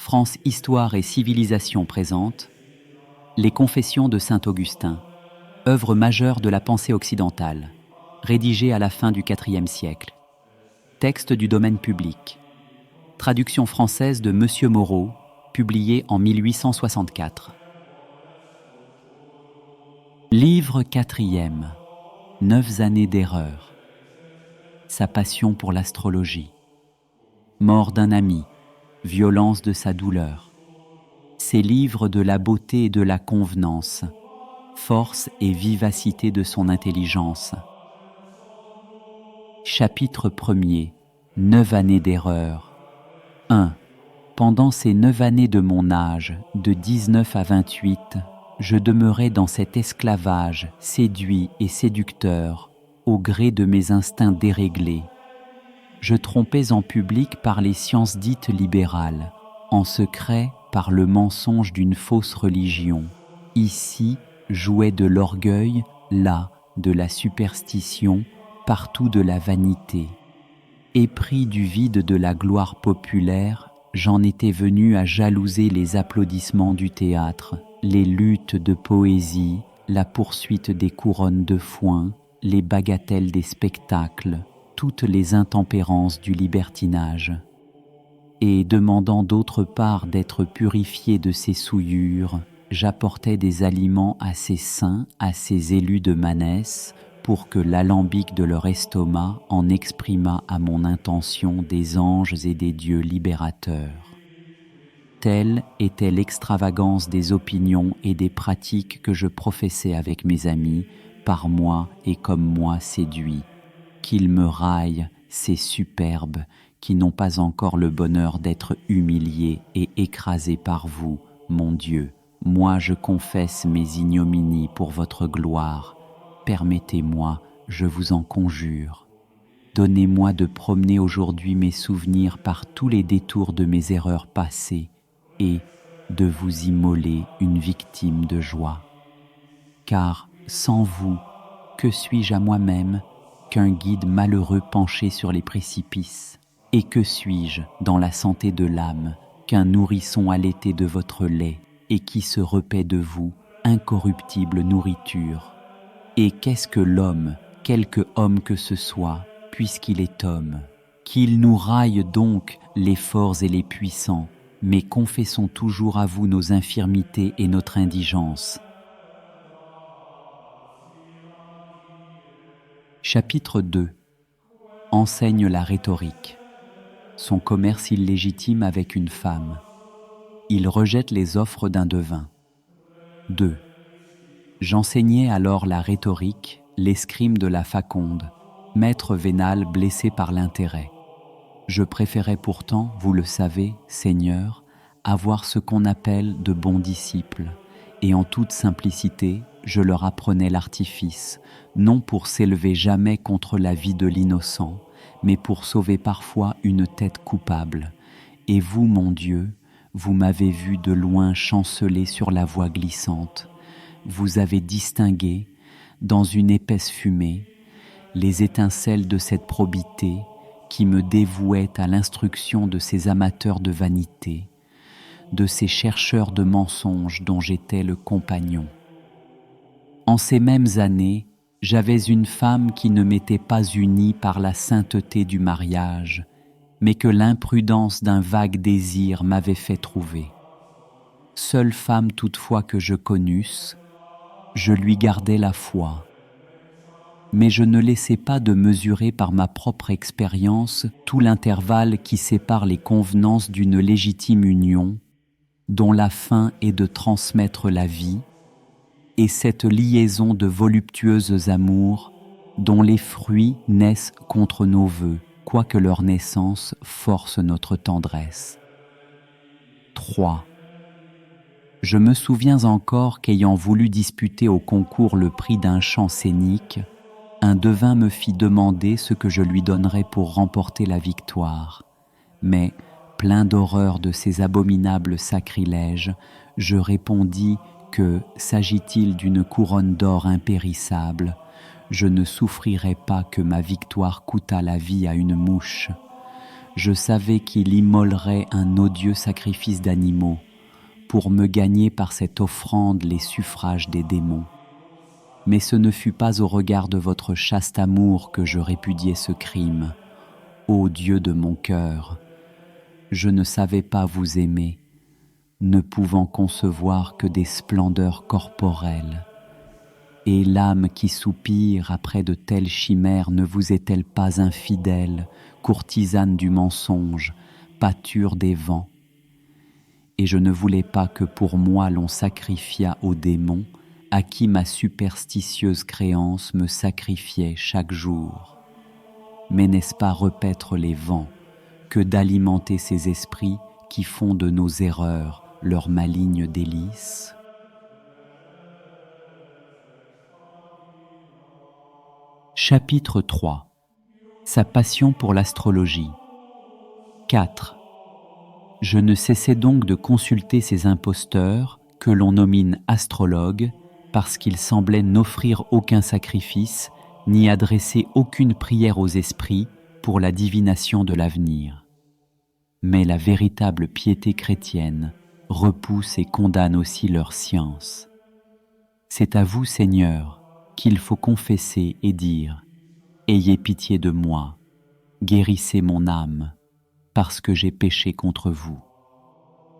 France Histoire et Civilisation présente Les Confessions de saint Augustin, œuvre majeure de la pensée occidentale, rédigée à la fin du IVe siècle. Texte du domaine public. Traduction française de Monsieur Moreau, publié en 1864. Livre 4e. 9 années d'erreur. Sa passion pour l'astrologie. Mort d'un ami. Violence de sa douleur. Ses livres de la beauté et de la convenance. Force et vivacité de son intelligence. Chapitre 1er. 9 années d'erreur. 1. Pendant ces 9 années de mon âge, de 19 à 28, je demeurais dans cet esclavage séduit et séducteur, au gré de mes instincts déréglés. Je trompais en public par les sciences dites libérales, en secret par le mensonge d'une fausse religion. Ici, jouais de l'orgueil, là, de la superstition, partout de la vanité. Épris du vide de la gloire populaire, j'en étais venu à jalouser les applaudissements du théâtre, les luttes de poésie, la poursuite des couronnes de foin, les bagatelles des spectacles, toutes les intempérances du libertinage. Et demandant d'autre part d'être purifié de ces souillures, j'apportais des aliments assez sains à ces élus de Manès, pour que l'alambic de leur estomac en exprimât à mon intention des anges et des dieux libérateurs. Telle était l'extravagance des opinions et des pratiques que je professais avec mes amis, par moi et comme moi séduits. Qu'ils me raillent, ces superbes, qui n'ont pas encore le bonheur d'être humiliés et écrasés par vous, mon Dieu. Moi je confesse mes ignominies pour votre gloire. Permettez-moi, je vous en conjure. Donnez-moi de promener aujourd'hui mes souvenirs par tous les détours de mes erreurs passées et de vous immoler une victime de joie. Car, sans vous, que suis-je à moi-même qu'un guide malheureux penché sur les précipices? Et que suis-je, dans la santé de l'âme, qu'un nourrisson allaité de votre lait et qui se repaît de vous, incorruptible nourriture? Et qu'est-ce que l'homme, quelque homme que ce soit, puisqu'il est homme? Qu'il nous raille donc les forts et les puissants, mais confessons toujours à vous nos infirmités et notre indigence. Chapitre 2. Enseigne la rhétorique. Son commerce illégitime avec une femme. Il rejette les offres d'un devin. 2. J'enseignais alors la rhétorique, l'escrime de la Faconde, maître vénal blessé par l'intérêt. Je préférais pourtant, vous le savez, Seigneur, avoir ce qu'on appelle de bons disciples, et en toute simplicité, je leur apprenais l'artifice, non pour s'élever jamais contre la vie de l'innocent, mais pour sauver parfois une tête coupable. Et vous, mon Dieu, vous m'avez vu de loin chanceler sur la voie glissante. Vous avez distingué, dans une épaisse fumée, les étincelles de cette probité qui me dévouait à l'instruction de ces amateurs de vanité, de ces chercheurs de mensonges dont j'étais le compagnon. En ces mêmes années, j'avais une femme qui ne m'était pas unie par la sainteté du mariage, mais que l'imprudence d'un vague désir m'avait fait trouver. Seule femme toutefois que je connusse, je lui gardais la foi. Mais je ne laissais pas de mesurer par ma propre expérience tout l'intervalle qui sépare les convenances d'une légitime union, dont la fin est de transmettre la vie, et cette liaison de voluptueuses amours dont les fruits naissent contre nos vœux, quoique leur naissance force notre tendresse. 3. Je me souviens encore qu'ayant voulu disputer au concours le prix d'un chant scénique, un devin me fit demander ce que je lui donnerais pour remporter la victoire. Mais, plein d'horreur de ces abominables sacrilèges, je répondis que, s'agit-il d'une couronne d'or impérissable, je ne souffrirais pas que ma victoire coûtât la vie à une mouche. Je savais qu'il immolerait un odieux sacrifice d'animaux pour me gagner par cette offrande les suffrages des démons. Mais ce ne fut pas au regard de votre chaste amour que je répudiai ce crime. Ô Dieu de mon cœur, je ne savais pas vous aimer, ne pouvant concevoir que des splendeurs corporelles. Et l'âme qui soupire après de telles chimères ne vous est-elle pas infidèle, courtisane du mensonge, pâture des vents? Et je ne voulais pas que pour moi l'on sacrifiât aux démons, à qui ma superstitieuse créance me sacrifiait chaque jour. Mais n'est-ce pas repaître les vents que d'alimenter ces esprits qui font de nos erreurs leur maligne délice? Chapitre 3. Sa passion pour l'astrologie. 4. Je ne cessais donc de consulter ces imposteurs, que l'on nomine astrologues, parce qu'ils semblaient n'offrir aucun sacrifice, ni adresser aucune prière aux esprits pour la divination de l'avenir. Mais la véritable piété chrétienne repousse et condamne aussi leur science. C'est à vous, Seigneur, qu'il faut confesser et dire « Ayez pitié de moi, guérissez mon âme, parce que j'ai péché contre vous. »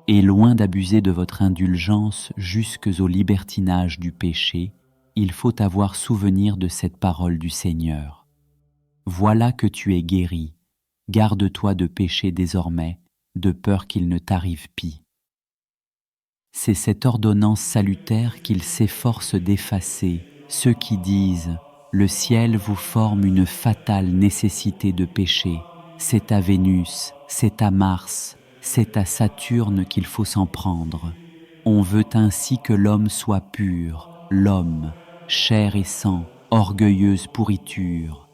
Et loin d'abuser de votre indulgence jusques au libertinage du péché, il faut avoir souvenir de cette parole du Seigneur. « Voilà que tu es guéri, garde-toi de pécher désormais, de peur qu'il ne t'arrive pis. » C'est cette ordonnance salutaire qu'il s'efforce d'effacer, ceux qui disent « Le ciel vous forme une fatale nécessité de péché, c'est à Vénus, c'est à Mars, c'est à Saturne qu'il faut s'en prendre. On veut ainsi que l'homme soit pur, l'homme, chair et sang, orgueilleuse pourriture.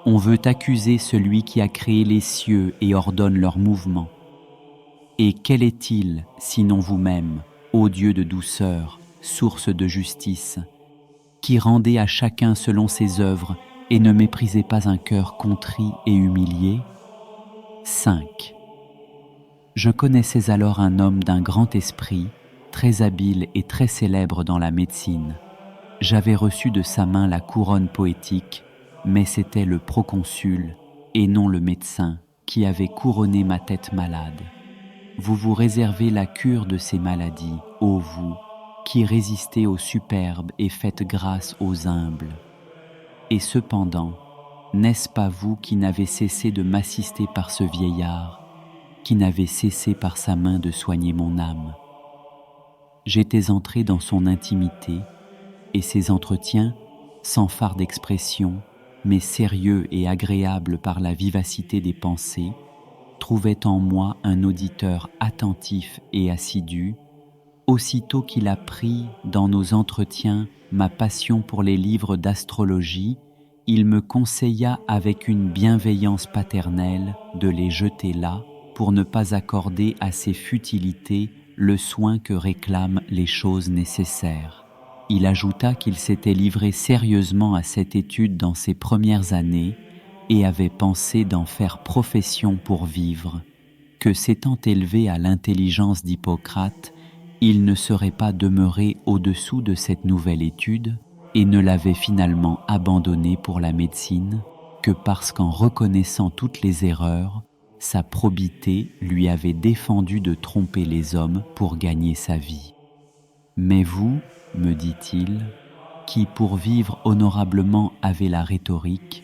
On veut accuser celui qui a créé les cieux et ordonne leurs mouvements. Et quel est-il, sinon vous-même, ô Dieu de douceur, source de justice, qui rendez à chacun selon ses œuvres et ne méprisez pas un cœur contrit et humilié? 5. Je connaissais alors un homme d'un grand esprit, très habile et très célèbre dans la médecine. J'avais reçu de sa main la couronne poétique, mais c'était le proconsul, et non le médecin, qui avait couronné ma tête malade. Vous vous réservez la cure de ces maladies, ô vous, qui résistez aux superbes et faites grâce aux humbles. Et cependant, n'est-ce pas vous qui n'avez cessé de m'assister par ce vieillard, qui n'avait cessé par sa main de soigner mon âme? J'étais entré dans son intimité, et ses entretiens, sans phare d'expression, mais sérieux et agréables par la vivacité des pensées, trouvaient en moi un auditeur attentif et assidu. Aussitôt qu'il a pris, dans nos entretiens, ma passion pour les livres d'astrologie, il me conseilla avec une bienveillance paternelle de les jeter là, pour ne pas accorder à ces futilités le soin que réclament les choses nécessaires. Il ajouta qu'il s'était livré sérieusement à cette étude dans ses premières années et avait pensé d'en faire profession pour vivre, que s'étant élevé à l'intelligence d'Hippocrate, il ne serait pas demeuré au-dessous de cette nouvelle étude et ne l'avait finalement abandonné pour la médecine que parce qu'en reconnaissant toutes les erreurs, sa probité lui avait défendu de tromper les hommes pour gagner sa vie. Mais vous, me dit-il, qui pour vivre honorablement avez la rhétorique,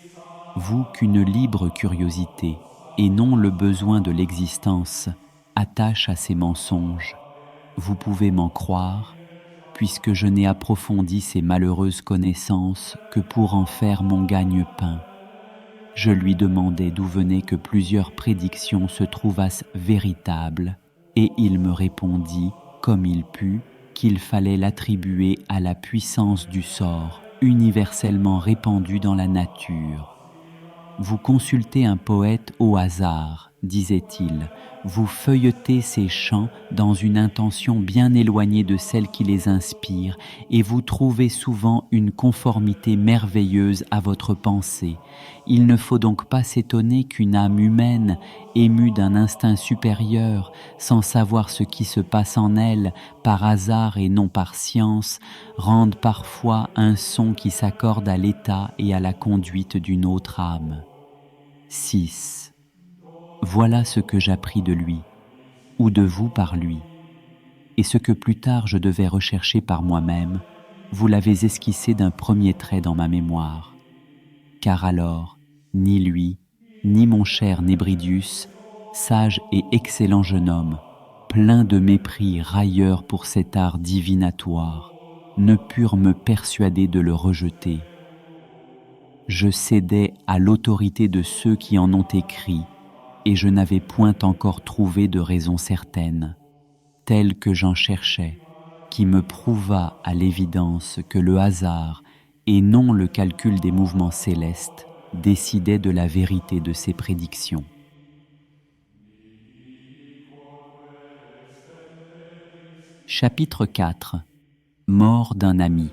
vous qu'une libre curiosité, et non le besoin de l'existence, attache à ces mensonges, vous pouvez m'en croire, puisque je n'ai approfondi ces malheureuses connaissances que pour en faire mon gagne-pain. Je lui demandai d'où venait que plusieurs prédictions se trouvassent véritables, et il me répondit, comme il put, qu'il fallait l'attribuer à la puissance du sort, universellement répandue dans la nature. Vous consultez un poète au hasard, disait-il, vous feuilletez ces chants dans une intention bien éloignée de celle qui les inspire, et vous trouvez souvent une conformité merveilleuse à votre pensée. Il ne faut donc pas s'étonner qu'une âme humaine, émue d'un instinct supérieur, sans savoir ce qui se passe en elle, par hasard et non par science, rende parfois un son qui s'accorde à l'état et à la conduite d'une autre âme. 6. Voilà ce que j'appris de lui, ou de vous par lui, et ce que plus tard je devais rechercher par moi-même, vous l'avez esquissé d'un premier trait dans ma mémoire. Car alors, ni lui, ni mon cher Nébridius, sage et excellent jeune homme, plein de mépris railleur pour cet art divinatoire, ne purent me persuader de le rejeter. Je cédais à l'autorité de ceux qui en ont écrit, et je n'avais point encore trouvé de raison certaine, telle que j'en cherchais, qui me prouva à l'évidence que le hasard, et non le calcul des mouvements célestes, décidait de la vérité de ces prédictions. Chapitre 4. Mort d'un ami.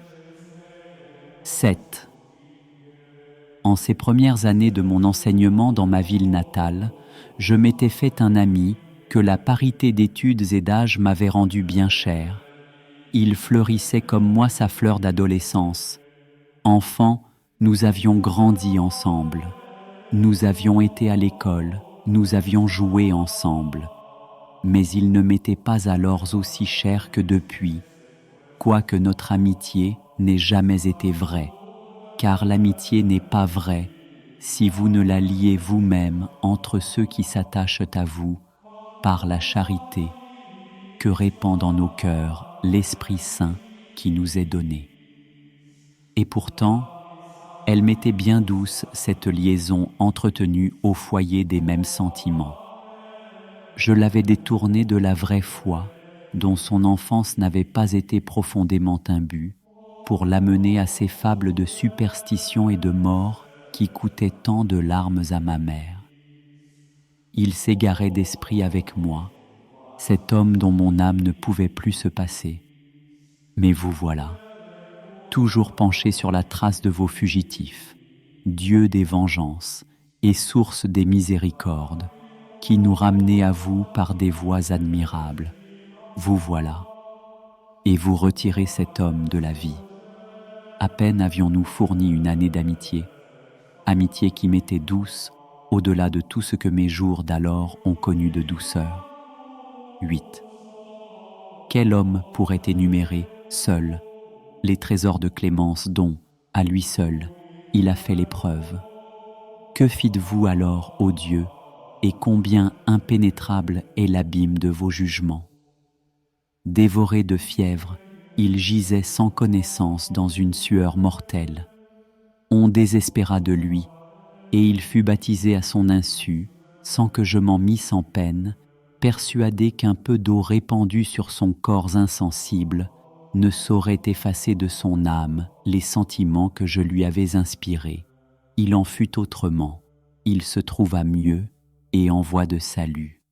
7. En ces premières années de mon enseignement dans ma ville natale, je m'étais fait un ami que la parité d'études et d'âge m'avait rendu bien cher. Il fleurissait comme moi sa fleur d'adolescence. Enfant, nous avions grandi ensemble. Nous avions été à l'école, nous avions joué ensemble. Mais il ne m'était pas alors aussi cher que depuis, quoique notre amitié n'ait jamais été vraie. Car l'amitié n'est pas vraie si vous ne la liez vous-même entre ceux qui s'attachent à vous par la charité que répand dans nos cœurs l'Esprit Saint qui nous est donné. Et pourtant, elle m'était bien douce cette liaison entretenue au foyer des mêmes sentiments. Je l'avais détournée de la vraie foi, dont son enfance n'avait pas été profondément imbue, pour l'amener à ces fables de superstition et de mort qui coûtaient tant de larmes à ma mère. Il s'égarait d'esprit avec moi, cet homme dont mon âme ne pouvait plus se passer. Mais vous voilà, toujours penché sur la trace de vos fugitifs, Dieu des vengeances et source des miséricordes, qui nous ramenez à vous par des voies admirables. Vous voilà, et vous retirez cet homme de la vie. À peine avions-nous fourni une année d'amitié, amitié qui m'était douce au-delà de tout ce que mes jours d'alors ont connu de douceur. 8. Quel homme pourrait énumérer, seul, les trésors de clémence dont, à lui seul, il a fait l'épreuve? Que fîtes-vous alors, ô Dieu, et combien impénétrable est l'abîme de vos jugements? Dévoré de fièvre, il gisait sans connaissance dans une sueur mortelle. On désespéra de lui, et il fut baptisé à son insu, sans que je m'en misse en peine, persuadé qu'un peu d'eau répandue sur son corps insensible ne saurait effacer de son âme les sentiments que je lui avais inspirés. Il en fut autrement, il se trouva mieux et en voie de salut.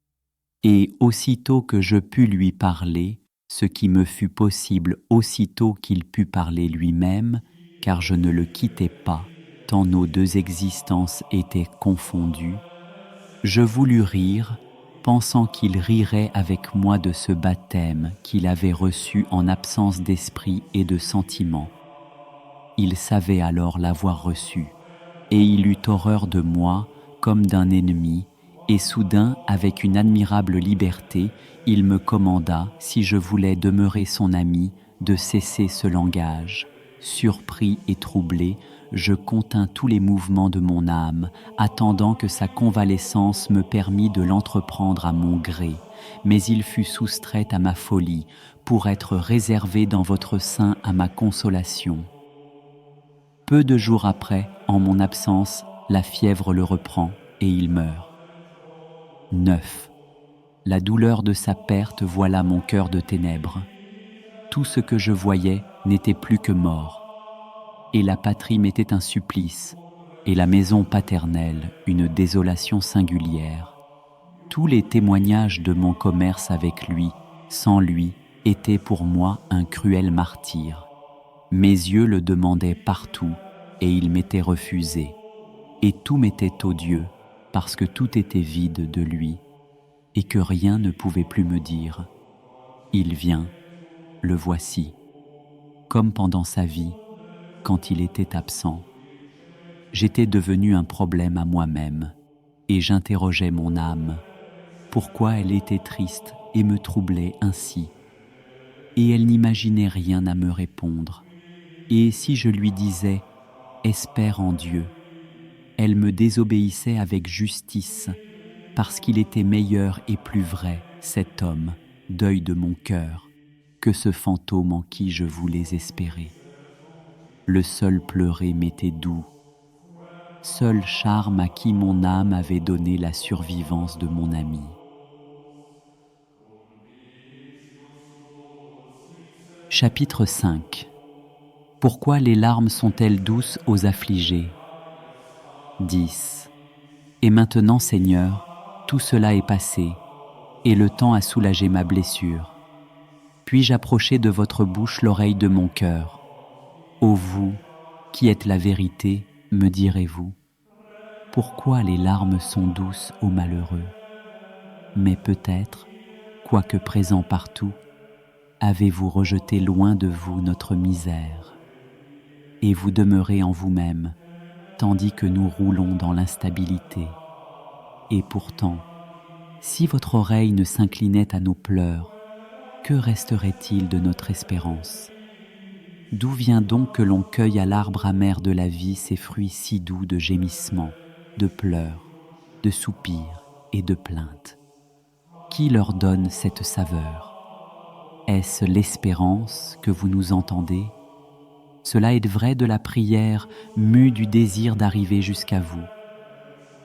Et aussitôt que je pus lui parler, ce qui me fut possible aussitôt qu'il put parler lui-même, car je ne le quittais pas, tant nos deux existences étaient confondues, je voulus rire, pensant qu'il rirait avec moi de ce baptême qu'il avait reçu en absence d'esprit et de sentiment. Il savait alors l'avoir reçu, et il eut horreur de moi comme d'un ennemi, et soudain, avec une admirable liberté, il me commanda, si je voulais demeurer son ami, de cesser ce langage. Surpris et troublé, je contins tous les mouvements de mon âme, attendant que sa convalescence me permît de l'entreprendre à mon gré. Mais il fut soustrait à ma folie, pour être réservé dans votre sein à ma consolation. Peu de jours après, en mon absence, la fièvre le reprend et il meurt. 9. La douleur de sa perte voila mon cœur de ténèbres. Tout ce que je voyais n'était plus que mort. Et la patrie m'était un supplice, et la maison paternelle une désolation singulière. Tous les témoignages de mon commerce avec lui, sans lui, étaient pour moi un cruel martyre. Mes yeux le demandaient partout, et il m'était refusé. Et tout m'était odieux, parce que tout était vide de lui, et que rien ne pouvait plus me dire « Il vient, le voici », comme pendant sa vie, quand il était absent. J'étais devenu un problème à moi-même, et j'interrogeais mon âme. Pourquoi elle était triste et me troublait ainsi? Et elle n'imaginait rien à me répondre. Et si je lui disais « Espère en Dieu », elle me désobéissait avec justice, parce qu'il était meilleur et plus vrai, cet homme, deuil de mon cœur, que ce fantôme en qui je voulais espérer. Le seul pleurer m'était doux, seul charme à qui mon âme avait donné la survivance de mon ami. Chapitre 5. Pourquoi les larmes sont-elles douces aux affligés? 10. Et maintenant, Seigneur, tout cela est passé, et le temps a soulagé ma blessure. Puis-je approcher de votre bouche l'oreille de mon cœur? Ô vous, qui êtes la vérité, me direz-vous, pourquoi les larmes sont douces aux malheureux? Mais peut-être, quoique présent partout, avez-vous rejeté loin de vous notre misère, et vous demeurez en vous-même, tandis que nous roulons dans l'instabilité. Et pourtant, si votre oreille ne s'inclinait à nos pleurs, que resterait-il de notre espérance? D'où vient donc que l'on cueille à l'arbre amer de la vie ces fruits si doux de gémissements, de pleurs, de soupirs et de plaintes? Qui leur donne cette saveur? Est-ce l'espérance que vous nous entendez? Cela est vrai de la prière mue du désir d'arriver jusqu'à vous.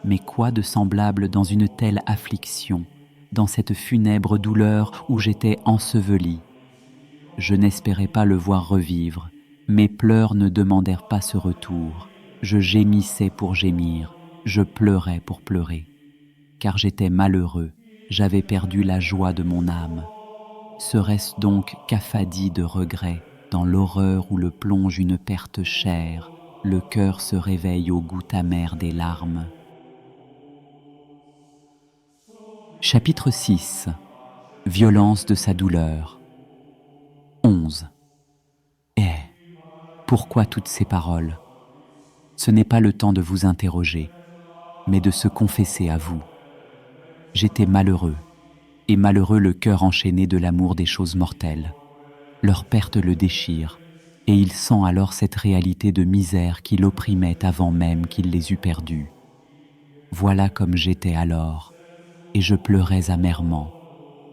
Mais quoi de semblable dans une telle affliction, dans cette funèbre douleur où j'étais enseveli? Je n'espérais pas le voir revivre, mes pleurs ne demandèrent pas ce retour. Je gémissais pour gémir, je pleurais pour pleurer. Car j'étais malheureux, j'avais perdu la joie de mon âme. Serait-ce donc qu'affadi de regret, dans l'horreur où le plonge une perte chère, le cœur se réveille au goût amer des larmes? Chapitre 6. Violence de sa douleur. 11. Pourquoi toutes ces paroles? Ce n'est pas le temps de vous interroger, mais de se confesser à vous. J'étais malheureux, et malheureux le cœur enchaîné de l'amour des choses mortelles. Leur perte le déchire, et il sent alors cette réalité de misère qui l'opprimait avant même qu'il les eût perdues. Voilà comme j'étais alors, et je pleurais amèrement,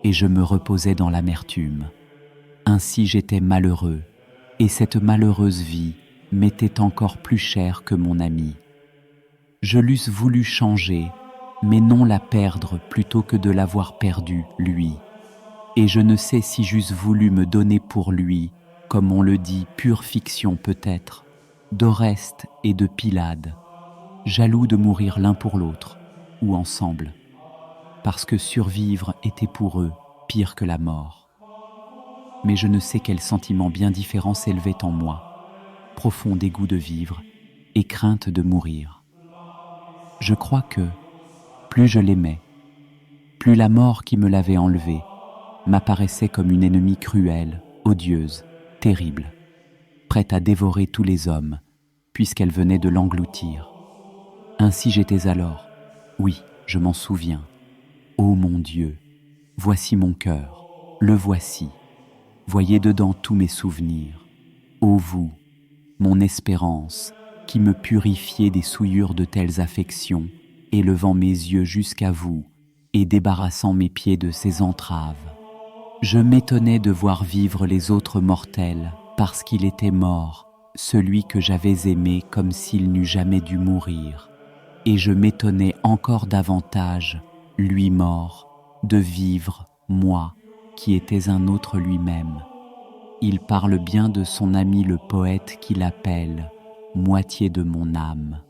et je me reposais dans l'amertume. Ainsi j'étais malheureux, et cette malheureuse vie m'était encore plus chère que mon ami. Je l'eusse voulu changer, mais non la perdre plutôt que de l'avoir perdu, lui. Et je ne sais si j'eusse voulu me donner pour lui, comme on le dit, pure fiction peut-être, d'Oreste et de Pylade, jaloux de mourir l'un pour l'autre, ou ensemble, parce que survivre était pour eux pire que la mort. Mais je ne sais quel sentiment bien différent s'élevait en moi, profond dégoût de vivre et crainte de mourir. Je crois que, plus je l'aimais, plus la mort qui me l'avait enlevé m'apparaissait comme une ennemie cruelle, odieuse, terrible, prête à dévorer tous les hommes, puisqu'elle venait de l'engloutir. Ainsi j'étais alors, oui, je m'en souviens. Ô mon Dieu, voici mon cœur, le voici. Voyez dedans tous mes souvenirs. Ô vous, mon espérance, qui me purifiez des souillures de telles affections, élevant mes yeux jusqu'à vous et débarrassant mes pieds de ces entraves. Je m'étonnais de voir vivre les autres mortels, parce qu'il était mort, celui que j'avais aimé comme s'il n'eût jamais dû mourir. Et je m'étonnais encore davantage, lui mort, de vivre, moi, qui étais un autre lui-même. Il parle bien de son ami le poète qui l'appelle « moitié de mon âme ».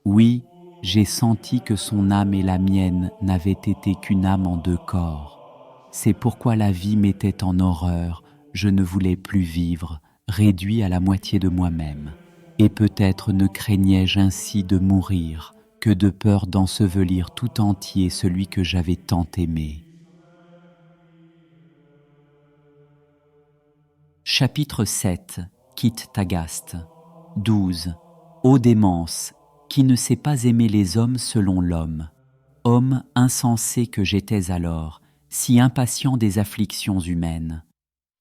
Oui, J'ai senti que son âme et la mienne n'avaient été qu'une âme en deux corps. C'est pourquoi la vie m'était en horreur, je ne voulais plus vivre, réduit à la moitié de moi-même. Et peut-être ne craignais-je ainsi de mourir que de peur d'ensevelir tout entier celui que j'avais tant aimé. Chapitre 7. Quitte Tagaste. 12. Ô démence, qui ne sait pas aimer les hommes selon l'homme. Homme insensé que j'étais alors, si impatient des afflictions humaines.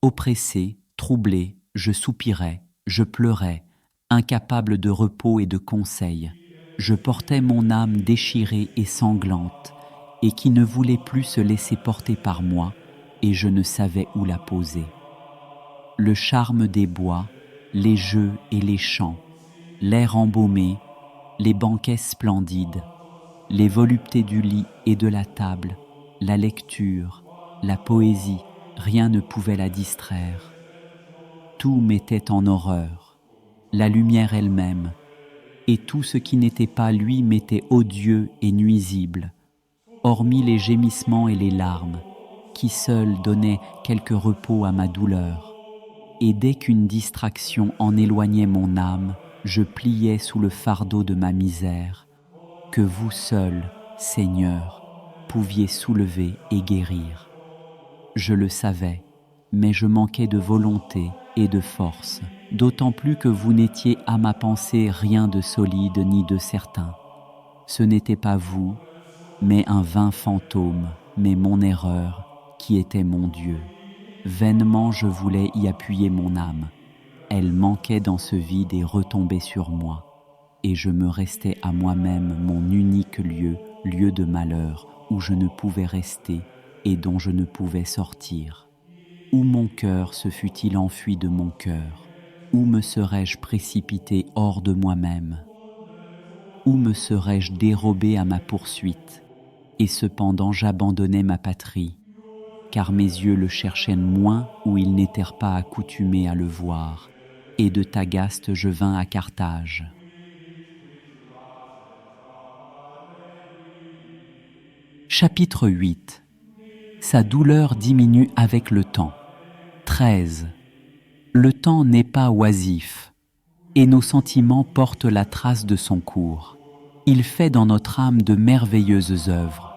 Oppressé, troublé, je soupirais, je pleurais, incapable de repos et de conseil. Je portais mon âme déchirée et sanglante, et qui ne voulait plus se laisser porter par moi, et je ne savais où la poser. Le charme des bois, les jeux et les chants, l'air embaumé, les banquets splendides, les voluptés du lit et de la table, la lecture, la poésie, rien ne pouvait la distraire. Tout m'était en horreur, la lumière elle-même, et tout ce qui n'était pas lui m'était odieux et nuisible, hormis les gémissements et les larmes, qui seuls donnaient quelque repos à ma douleur. Et dès qu'une distraction en éloignait mon âme, je pliais sous le fardeau de ma misère, que vous seul, Seigneur, pouviez soulever et guérir. Je le savais, mais je manquais de volonté et de force, d'autant plus que vous n'étiez à ma pensée rien de solide ni de certain. Ce n'était pas vous, mais un vain fantôme, mais mon erreur, qui était mon Dieu. Vainement je voulais y appuyer mon âme. Elle manquait dans ce vide et retombait sur moi. Et je me restais à moi-même mon unique lieu, lieu de malheur, où je ne pouvais rester et dont je ne pouvais sortir. Où mon cœur se fût-il enfui de mon cœur? Où me serais-je précipité hors de moi-même? Où me serais-je dérobé à ma poursuite? Et cependant j'abandonnais ma patrie, car mes yeux le cherchaient moins où ils n'étaient pas accoutumés à le voir, et de Tagaste je vins à Carthage. Chapitre 8. Sa douleur diminue avec le temps. 13. Le temps n'est pas oisif, et nos sentiments portent la trace de son cours. Il fait dans notre âme de merveilleuses œuvres.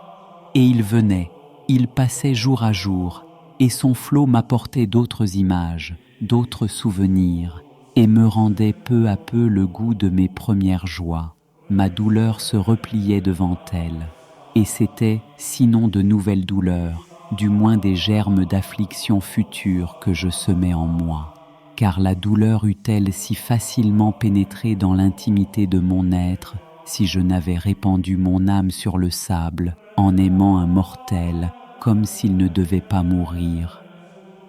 Et il venait, il passait jour à jour, et son flot m'apportait d'autres images, d'autres souvenirs, et me rendait peu à peu le goût de mes premières joies. Ma douleur se repliait devant elle, et c'était, sinon de nouvelles douleurs, du moins des germes d'affliction future que je semais en moi. Car la douleur eût-elle si facilement pénétré dans l'intimité de mon être si je n'avais répandu mon âme sur le sable en aimant un mortel comme s'il ne devait pas mourir.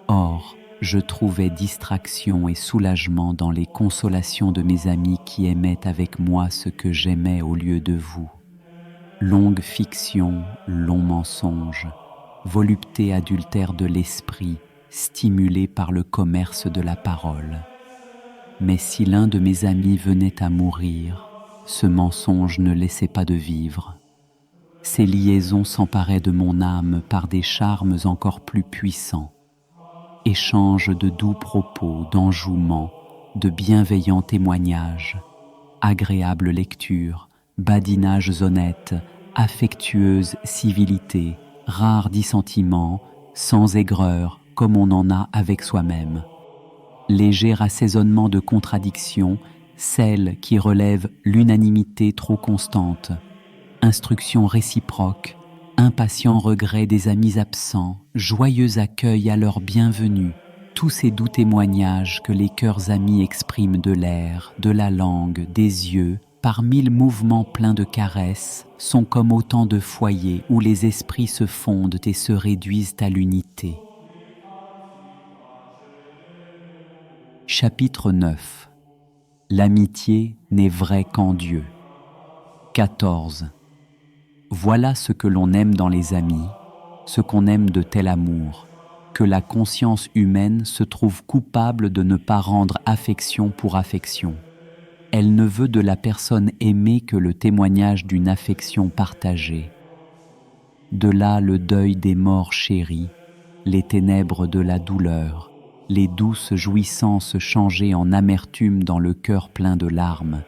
Or, je trouvais distraction et soulagement dans les consolations de mes amis qui aimaient avec moi ce que j'aimais au lieu de vous. Longue fiction, long mensonge, volupté adultère de l'esprit, stimulée par le commerce de la parole. Mais si l'un de mes amis venait à mourir, ce mensonge ne laissait pas de vivre. Ces liaisons s'emparaient de mon âme par des charmes encore plus puissants. Échange de doux propos, d'enjouements, de bienveillants témoignages, agréable lecture, badinages honnêtes, affectueuse civilité, rares dissentiments, sans aigreur comme on en a avec soi-même. Léger assaisonnement de contradictions, celles qui relèvent l'unanimité trop constante, instruction réciproque, impatient regret des amis absents, joyeux accueil à leur bienvenue, tous ces doux témoignages que les cœurs amis expriment de l'air, de la langue, des yeux, par mille mouvements pleins de caresses, sont comme autant de foyers où les esprits se fondent et se réduisent à l'unité. Chapitre 9. L'amitié n'est vraie qu'en Dieu. 14. Voilà ce que l'on aime dans les amis, ce qu'on aime de tel amour, que la conscience humaine se trouve coupable de ne pas rendre affection pour affection. Elle ne veut de la personne aimée que le témoignage d'une affection partagée. De là le deuil des morts chéris, les ténèbres de la douleur, les douces jouissances changées en amertume dans le cœur plein de larmes,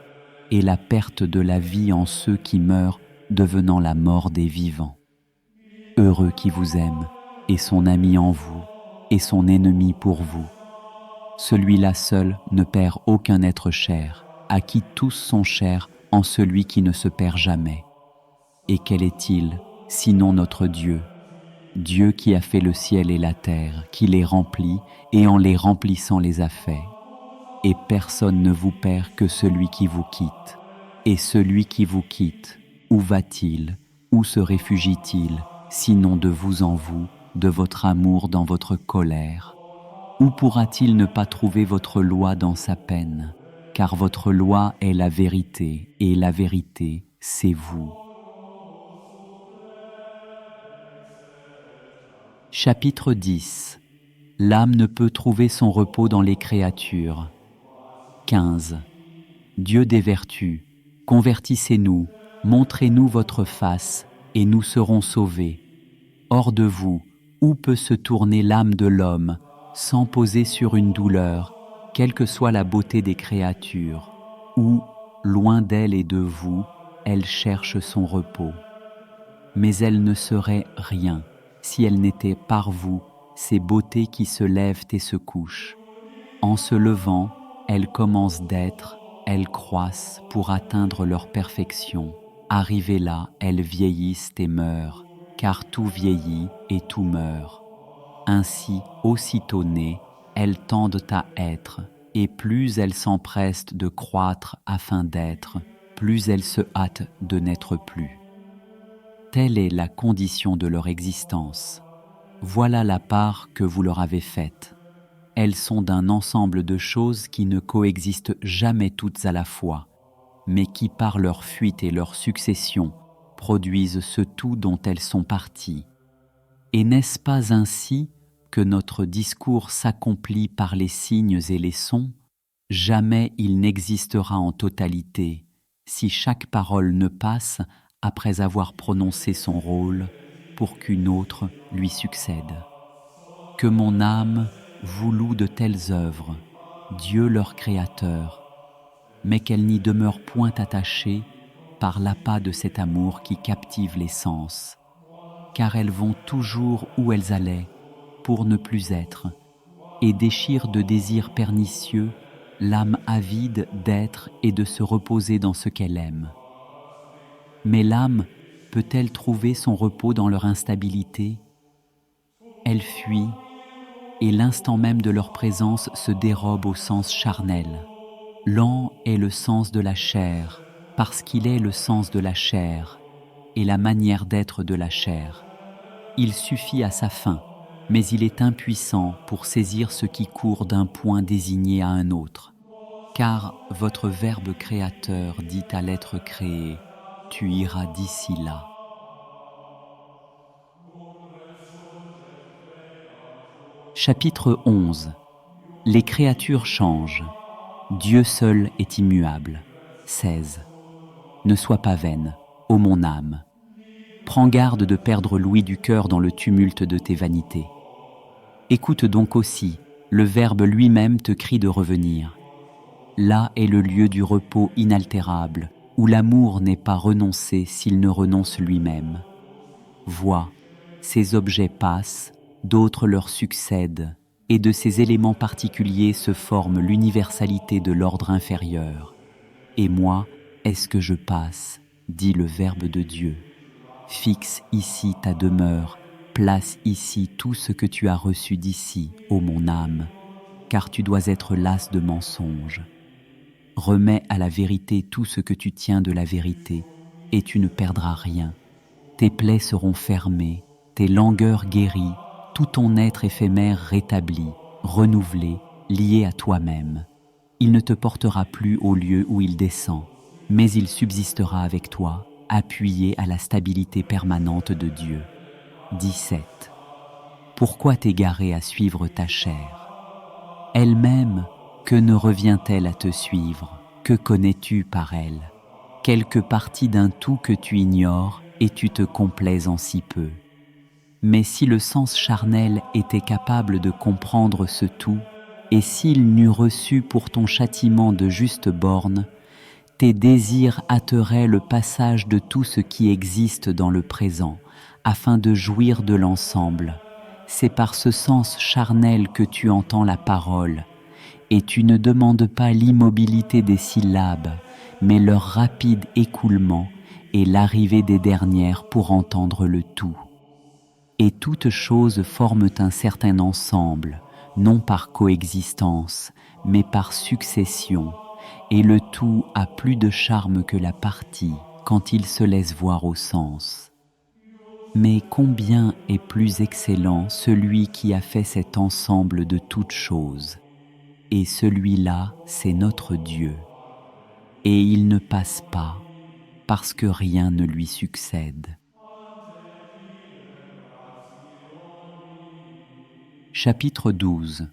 et la perte de la vie en ceux qui meurent, devenant la mort des vivants. Heureux qui vous aime, et son ami en vous, et son ennemi pour vous. Celui-là seul ne perd aucun être cher, à qui tous sont chers en celui qui ne se perd jamais. Et quel est-il, sinon notre Dieu, Dieu qui a fait le ciel et la terre, qui les remplit et en les remplissant les a faits. Et personne ne vous perd que celui qui vous quitte. Et celui qui vous quitte, où va-t-il, où se réfugie-t-il, sinon de vous en vous, de votre amour dans votre colère? Où pourra-t-il ne pas trouver votre loi dans sa peine? Car votre loi est la vérité, et la vérité, c'est vous. Chapitre 10. L'âme ne peut trouver son repos dans les créatures. 15. Dieu des vertus, convertissez-nous, montrez-nous votre face, et nous serons sauvés. Hors de vous, où peut se tourner l'âme de l'homme, sans poser sur une douleur, quelle que soit la beauté des créatures, où, loin d'elle et de vous, elle cherche son repos. Mais elle ne serait rien, si elle n'était par vous, ces beautés qui se lèvent et se couchent. En se levant, elles commencent d'être, elles croissent pour atteindre leur perfection. Arrivées là, elles vieillissent et meurent, car tout vieillit et tout meurt. Ainsi, aussitôt nées, elles tendent à être, et plus elles s'empressent de croître afin d'être, plus elles se hâtent de n'être plus. Telle est la condition de leur existence. Voilà la part que vous leur avez faite. Elles sont d'un ensemble de choses qui ne coexistent jamais toutes à la fois, mais qui par leur fuite et leur succession produisent ce tout dont elles sont parties. Et n'est-ce pas ainsi que notre discours s'accomplit par les signes et les sons? Jamais il n'existera en totalité, si chaque parole ne passe après avoir prononcé son rôle, pour qu'une autre lui succède. Que mon âme vous loue de telles œuvres, Dieu leur créateur, mais qu'elle n'y demeure point attachée par l'appât de cet amour qui captive les sens, car elles vont toujours où elles allaient, pour ne plus être, et déchirent de désirs pernicieux l'âme avide d'être et de se reposer dans ce qu'elle aime. Mais l'âme peut-elle trouver son repos dans leur instabilité? Elle fuit, et l'instant même de leur présence se dérobe au sens charnel. Lent est le sens de la chair, parce qu'il est le sens de la chair, et la manière d'être de la chair. Il suffit à sa fin, mais il est impuissant pour saisir ce qui court d'un point désigné à un autre. Car votre Verbe créateur dit à l'être créé, « Tu iras d'ici là ». Chapitre 11. Les créatures changent. Dieu seul est immuable. 16. Ne sois pas vaine, ô mon âme. Prends garde de perdre l'ouïe du cœur dans le tumulte de tes vanités. Écoute donc aussi, le Verbe lui-même te crie de revenir. Là est le lieu du repos inaltérable, où l'amour n'est pas renoncé s'il ne renonce lui-même. Vois, ces objets passent, d'autres leur succèdent, et de ces éléments particuliers se forme l'universalité de l'ordre inférieur. Et moi, est-ce que je passe, dit le Verbe de Dieu. Fixe ici ta demeure, place ici tout ce que tu as reçu d'ici, ô mon âme, car tu dois être lasse de mensonges. Remets à la vérité tout ce que tu tiens de la vérité, et tu ne perdras rien. Tes plaies seront fermées, tes langueurs guéries, tout ton être éphémère rétabli, renouvelé, lié à toi-même. Il ne te portera plus au lieu où il descend, mais il subsistera avec toi, appuyé à la stabilité permanente de Dieu. 17. Pourquoi t'égarer à suivre ta chair? Elle-même, que ne revient-elle à te suivre? Que connais-tu par elle? Quelque partie d'un tout que tu ignores et tu te complais en si peu. Mais si le sens charnel était capable de comprendre ce tout, et s'il n'eût reçu pour ton châtiment de justes bornes, tes désirs hâteraient le passage de tout ce qui existe dans le présent, afin de jouir de l'ensemble. C'est par ce sens charnel que tu entends la parole, et tu ne demandes pas l'immobilité des syllabes, mais leur rapide écoulement et l'arrivée des dernières pour entendre le tout. Et toutes choses forment un certain ensemble, non par coexistence, mais par succession, et le tout a plus de charme que la partie quand il se laisse voir au sens. Mais combien est plus excellent celui qui a fait cet ensemble de toutes choses, et celui-là, c'est notre Dieu, et il ne passe pas, parce que rien ne lui succède. Chapitre 12.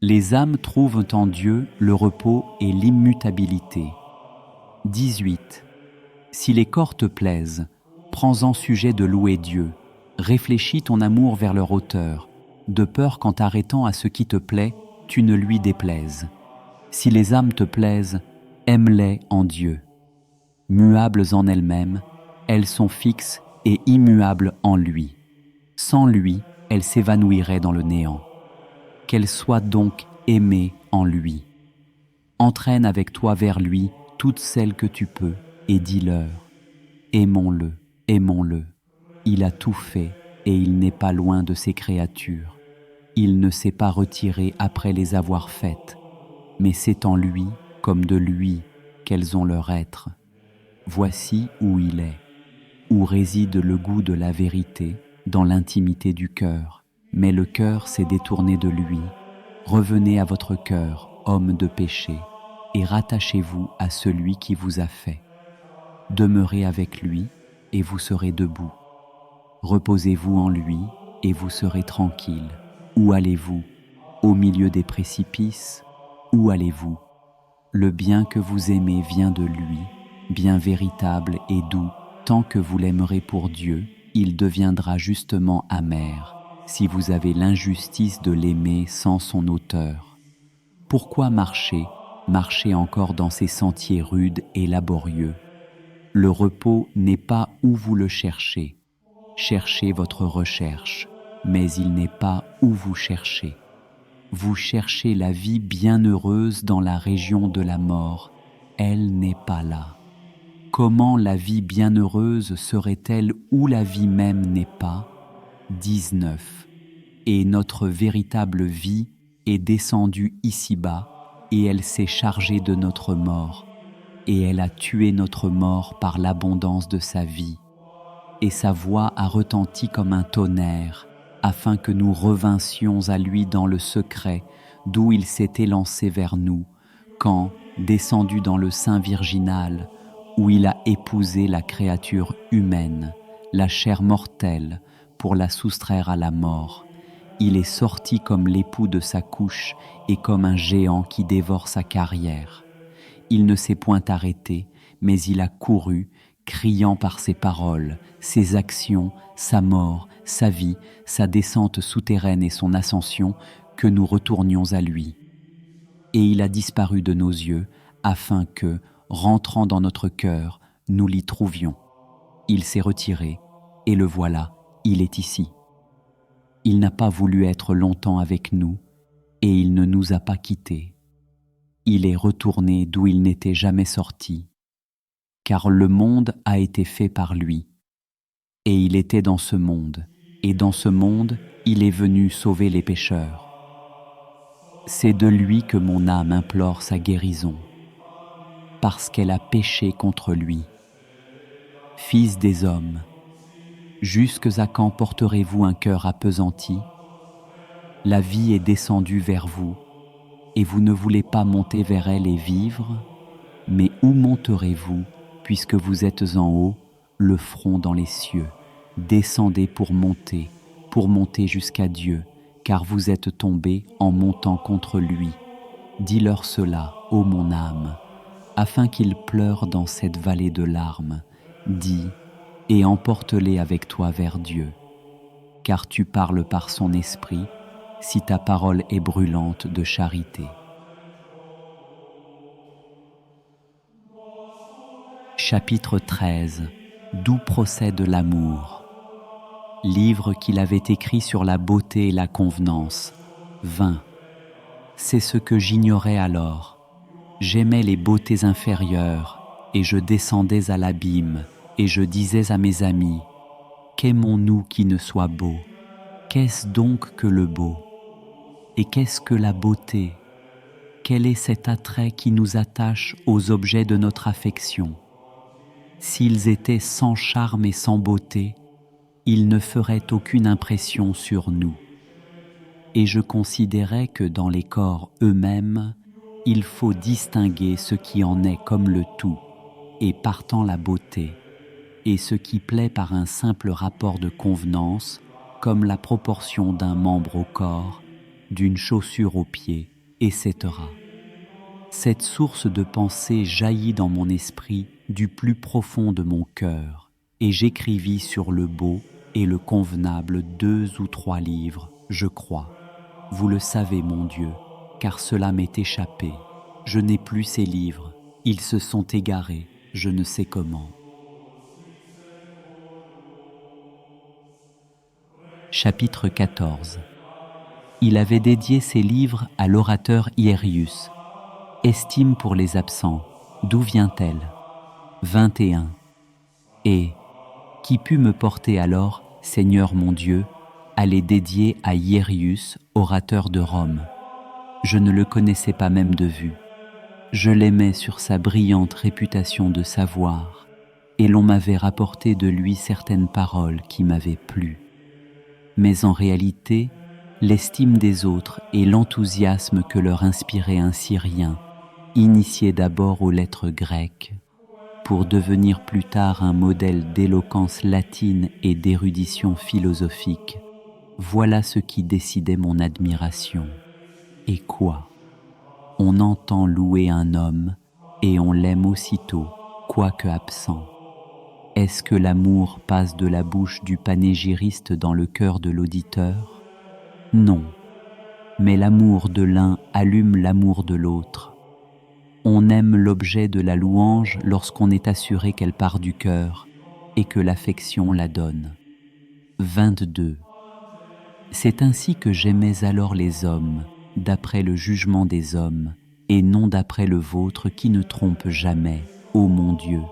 Les âmes trouvent en Dieu le repos et l'immutabilité. 18. Si les corps te plaisent, prends-en sujet de louer Dieu. Réfléchis ton amour vers leur auteur, de peur qu'en t'arrêtant à ce qui te plaît, tu ne lui déplaises. Si les âmes te plaisent, aime-les en Dieu. Muables en elles-mêmes, elles sont fixes et immuables en lui. Sans lui, elles s'évanouiraient dans le néant. Qu'elles soient donc aimées en lui. Entraîne avec toi vers lui toutes celles que tu peux et dis-leur: aimons-le, aimons-le. Il a tout fait et il n'est pas loin de ses créatures. Il ne s'est pas retiré après les avoir faites, mais c'est en lui, comme de lui, qu'elles ont leur être. Voici où il est, où réside le goût de la vérité, dans l'intimité du cœur. Mais le cœur s'est détourné de lui. Revenez à votre cœur, homme de péché, et rattachez-vous à celui qui vous a fait. Demeurez avec lui, et vous serez debout. Reposez-vous en lui, et vous serez tranquille. Où allez-vous? Au milieu des précipices? Où allez-vous? Le bien que vous aimez vient de lui, bien véritable et doux. Tant que vous l'aimerez pour Dieu, il deviendra justement amer, si vous avez l'injustice de l'aimer sans son auteur. Pourquoi marcher encore dans ces sentiers rudes et laborieux? Le repos n'est pas où vous le cherchez. Cherchez votre recherche, mais il n'est pas où vous cherchez. Vous cherchez la vie bienheureuse dans la région de la mort. Elle n'est pas là. Comment la vie bienheureuse serait-elle où la vie même n'est pas? 19. Et notre véritable vie est descendue ici-bas, et elle s'est chargée de notre mort, et elle a tué notre mort par l'abondance de sa vie. Et sa voix a retenti comme un tonnerre, afin que nous revinssions à lui dans le secret, d'où il s'est élancé vers nous, quand, descendu dans le sein virginal, où il a épousé la créature humaine, la chair mortelle, pour la soustraire à la mort. Il est sorti comme l'époux de sa couche et comme un géant qui dévore sa carrière. Il ne s'est point arrêté, mais il a couru, criant par ses paroles, ses actions, sa mort, sa vie, sa descente souterraine et son ascension, que nous retournions à lui. Et il a disparu de nos yeux, afin que, rentrant dans notre cœur, nous l'y trouvions. Il s'est retiré, et le voilà, il est ici. Il n'a pas voulu être longtemps avec nous, et il ne nous a pas quittés. Il est retourné d'où il n'était jamais sorti, car le monde a été fait par lui, et il était dans ce monde, et dans ce monde, il est venu sauver les pécheurs. C'est de lui que mon âme implore sa guérison, parce qu'elle a péché contre lui. Fils des hommes, jusques à quand porterez-vous un cœur appesanti? La vie est descendue vers vous, et vous ne voulez pas monter vers elle et vivre? Mais où monterez-vous, puisque vous êtes en haut, le front dans les cieux? Descendez pour monter jusqu'à Dieu, car vous êtes tombés en montant contre lui. Dis-leur cela, ô mon âme, afin qu'ils pleurent dans cette vallée de larmes. Dis, et emporte-les avec toi vers Dieu, car tu parles par son esprit, si ta parole est brûlante de charité. Chapitre 13. D'où procède l'amour? Livre qu'il avait écrit sur la beauté et la convenance. 20. C'est ce que j'ignorais alors. J'aimais les beautés inférieures, et je descendais à l'abîme, et je disais à mes amis, qu'aimons-nous qui ne soit beau? Qu'est-ce donc que le beau? Et qu'est-ce que la beauté? Quel est cet attrait qui nous attache aux objets de notre affection? S'ils étaient sans charme et sans beauté, ils ne feraient aucune impression sur nous. Et je considérais que dans les corps eux-mêmes, il faut distinguer ce qui en est comme le tout, et partant la beauté, et ce qui plaît par un simple rapport de convenance, comme la proportion d'un membre au corps, d'une chaussure au pied, etc. Cette source de pensée jaillit dans mon esprit du plus profond de mon cœur, et j'écrivis sur le beau et le convenable 2 ou 3 livres, je crois. Vous le savez, mon Dieu, car cela m'est échappé. Je n'ai plus ces livres, ils se sont égarés, je ne sais comment. Chapitre 14. Il avait dédié ces livres à l'orateur Hiérius. Estime pour les absents, d'où vient-elle? 21. Et qui put me porter alors, Seigneur mon Dieu, à les dédier à Hiérius, orateur de Rome? Je ne le connaissais pas même de vue. Je l'aimais sur sa brillante réputation de savoir, et l'on m'avait rapporté de lui certaines paroles qui m'avaient plu. Mais en réalité, l'estime des autres et l'enthousiasme que leur inspirait un Syrien, initié d'abord aux lettres grecques, pour devenir plus tard un modèle d'éloquence latine et d'érudition philosophique, voilà ce qui décidait mon admiration. Et quoi? On entend louer un homme et on l'aime aussitôt, quoique absent. Est-ce que l'amour passe de la bouche du panégyriste dans le cœur de l'auditeur? Non, mais l'amour de l'un allume l'amour de l'autre. On aime l'objet de la louange lorsqu'on est assuré qu'elle part du cœur et que l'affection la donne. 22. C'est ainsi que j'aimais alors les hommes, d'après le jugement des hommes, et non d'après le vôtre qui ne trompe jamais, ô mon Dieu.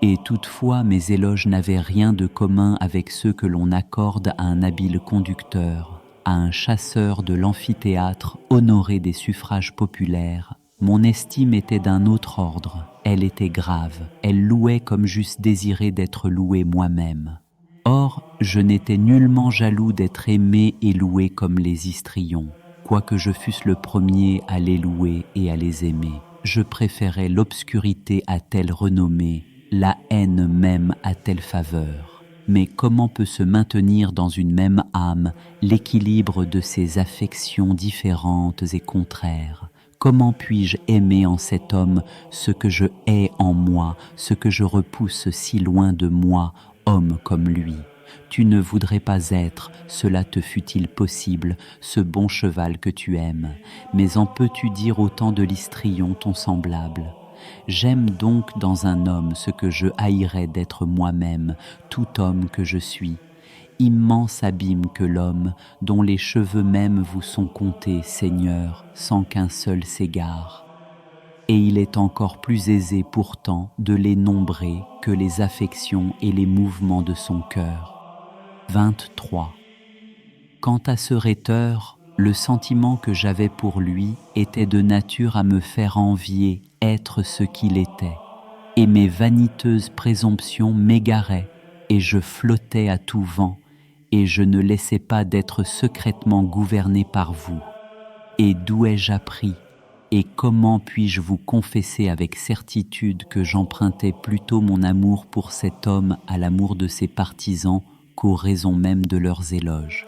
Et toutefois mes éloges n'avaient rien de commun avec ceux que l'on accorde à un habile conducteur, à un chasseur de l'amphithéâtre honoré des suffrages populaires. Mon estime était d'un autre ordre, elle était grave, elle louait comme j'eusse désiré d'être loué moi-même. Or, je n'étais nullement jaloux d'être aimé et loué comme les histrions, quoique je fusse le premier à les louer et à les aimer. Je préférais l'obscurité à telle renommée, la haine même à telle faveur. Mais comment peut se maintenir dans une même âme l'équilibre de ces affections différentes et contraires? Comment puis-je aimer en cet homme ce que je hais en moi, ce que je repousse si loin de moi, homme comme lui? Tu ne voudrais pas être, cela te fût-il possible, ce bon cheval que tu aimes, mais en peux-tu dire autant de l'histrion ton semblable? J'aime donc dans un homme ce que je haïrais d'être moi-même, tout homme que je suis. Immense abîme que l'homme, dont les cheveux même vous sont comptés, Seigneur, sans qu'un seul s'égare. Et il est encore plus aisé pourtant de les nombrer que les affections et les mouvements de son cœur. 23. Quant à ce rhéteur, le sentiment que j'avais pour lui était de nature à me faire envier être ce qu'il était, et mes vaniteuses présomptions m'égaraient, et je flottais à tout vent, et je ne laissais pas d'être secrètement gouverné par vous. Et d'où ai-je appris, et comment puis-je vous confesser avec certitude que j'empruntais plutôt mon amour pour cet homme à l'amour de ses partisans qu'aux raisons même de leurs éloges?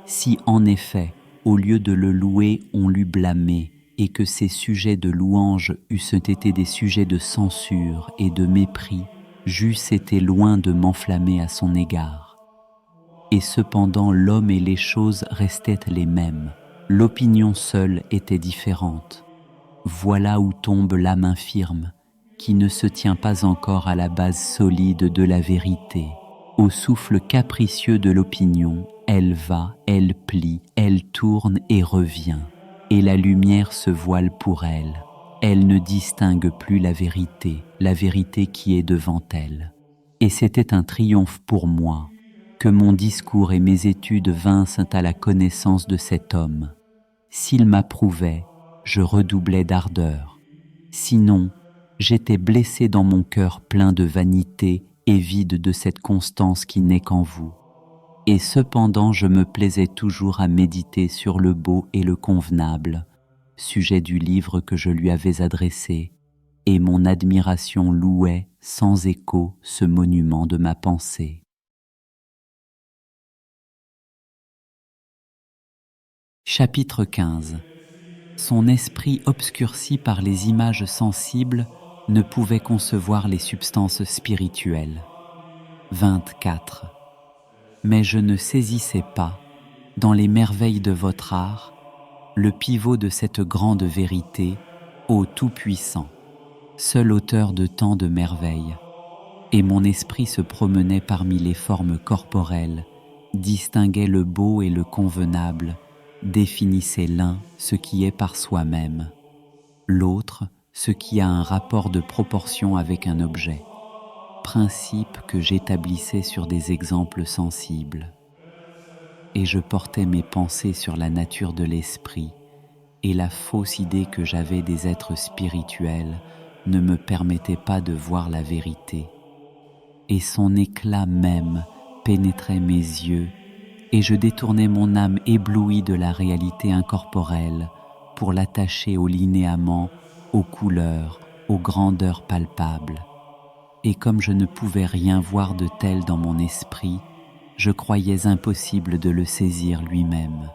Si en effet, au lieu de le louer, on l'eût blâmé, et que ces sujets de louange eussent été des sujets de censure et de mépris, j'eusse été loin de m'enflammer à son égard. Et cependant l'homme et les choses restaient les mêmes, l'opinion seule était différente. Voilà où tombe l'âme infirme, qui ne se tient pas encore à la base solide de la vérité. Au souffle capricieux de l'opinion, elle va, elle plie, elle tourne et revient, et la lumière se voile pour elle. Elle ne distingue plus la vérité qui est devant elle. Et c'était un triomphe pour moi, que mon discours et mes études vinssent à la connaissance de cet homme. S'il m'approuvait, je redoublais d'ardeur. Sinon, j'étais blessé dans mon cœur plein de vanité et vide de cette constance qui n'est qu'en vous. Et cependant je me plaisais toujours à méditer sur le beau et le convenable, sujet du livre que je lui avais adressé, et mon admiration louait sans écho ce monument de ma pensée. Chapitre 15. Son esprit obscurci par les images sensibles ne pouvait concevoir les substances spirituelles. 24. Mais je ne saisissais pas, dans les merveilles de votre art, le pivot de cette grande vérité, ô Tout-Puissant, seul auteur de tant de merveilles, et mon esprit se promenait parmi les formes corporelles, distinguait le beau et le convenable, définissait l'un ce qui est par soi-même, l'autre ce qui a un rapport de proportion avec un objet, principe que j'établissais sur des exemples sensibles. Et je portais mes pensées sur la nature de l'esprit, et la fausse idée que j'avais des êtres spirituels ne me permettait pas de voir la vérité. Et son éclat même pénétrait mes yeux, et je détournais mon âme éblouie de la réalité incorporelle pour l'attacher aux linéaments, aux couleurs, aux grandeurs palpables. Et comme je ne pouvais rien voir de tel dans mon esprit, je croyais impossible de le saisir lui-même.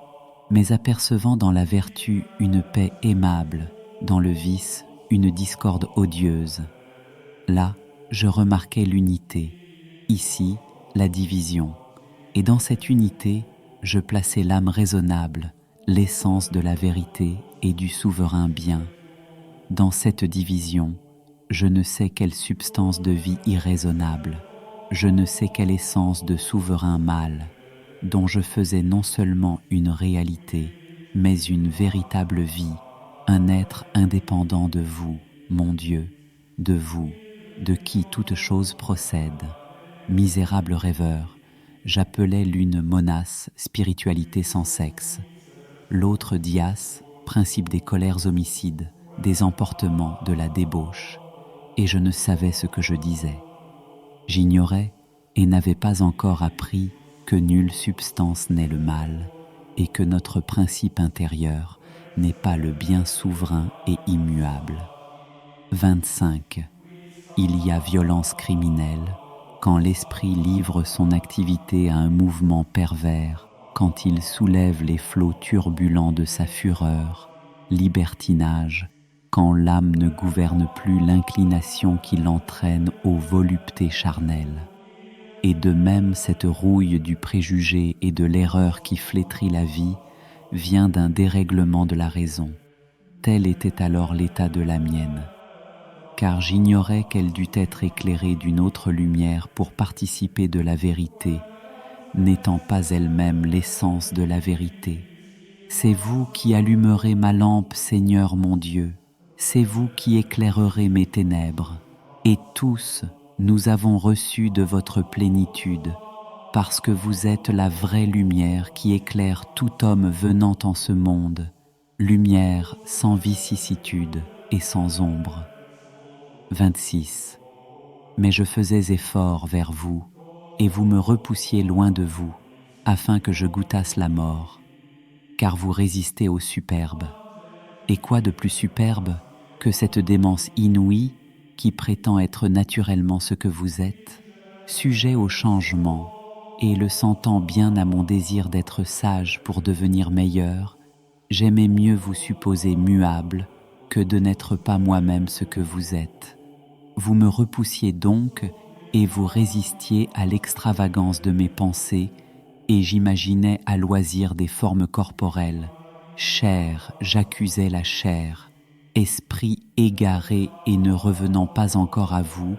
Mais apercevant dans la vertu une paix aimable, dans le vice une discorde odieuse, là je remarquais l'unité, ici la division, et dans cette unité je plaçais l'âme raisonnable, l'essence de la vérité et du souverain bien. Dans cette division, je ne sais quelle substance de vie irraisonnable, je ne sais quelle essence de souverain mal, dont je faisais non seulement une réalité, mais une véritable vie, un être indépendant de vous, mon Dieu, de vous, de qui toute chose procède. Misérable rêveur, j'appelais l'une monas, spiritualité sans sexe, l'autre dias, principe des colères homicides, des emportements, de la débauche, et je ne savais ce que je disais. J'ignorais et n'avais pas encore appris que nulle substance n'est le mal et que notre principe intérieur n'est pas le bien souverain et immuable. 25. Il y a violence criminelle quand l'esprit livre son activité à un mouvement pervers, quand il soulève les flots turbulents de sa fureur, libertinage, quand l'âme ne gouverne plus l'inclination qui l'entraîne aux voluptés charnelles. Et de même cette rouille du préjugé et de l'erreur qui flétrit la vie vient d'un dérèglement de la raison. Tel était alors l'état de la mienne, car j'ignorais qu'elle dût être éclairée d'une autre lumière pour participer de la vérité, n'étant pas elle-même l'essence de la vérité. C'est vous qui allumerez ma lampe, Seigneur mon Dieu, c'est vous qui éclairerez mes ténèbres, et tous nous avons reçu de votre plénitude, parce que vous êtes la vraie lumière qui éclaire tout homme venant en ce monde, lumière sans vicissitude et sans ombre. 26. Mais je faisais effort vers vous, et vous me repoussiez loin de vous, afin que je goûtasse la mort, car vous résistez au superbe. Et quoi de plus superbe que cette démence inouïe qui prétend être naturellement ce que vous êtes, sujet au changement, et le sentant bien à mon désir d'être sage pour devenir meilleur, J'aimais mieux vous supposer muable que de n'être pas moi-même ce que vous êtes. Vous me repoussiez donc et vous résistiez à l'extravagance de mes pensées, et j'imaginais à loisir des formes corporelles. Chair, j'accusais la chair. Esprit égaré et ne revenant pas encore à vous,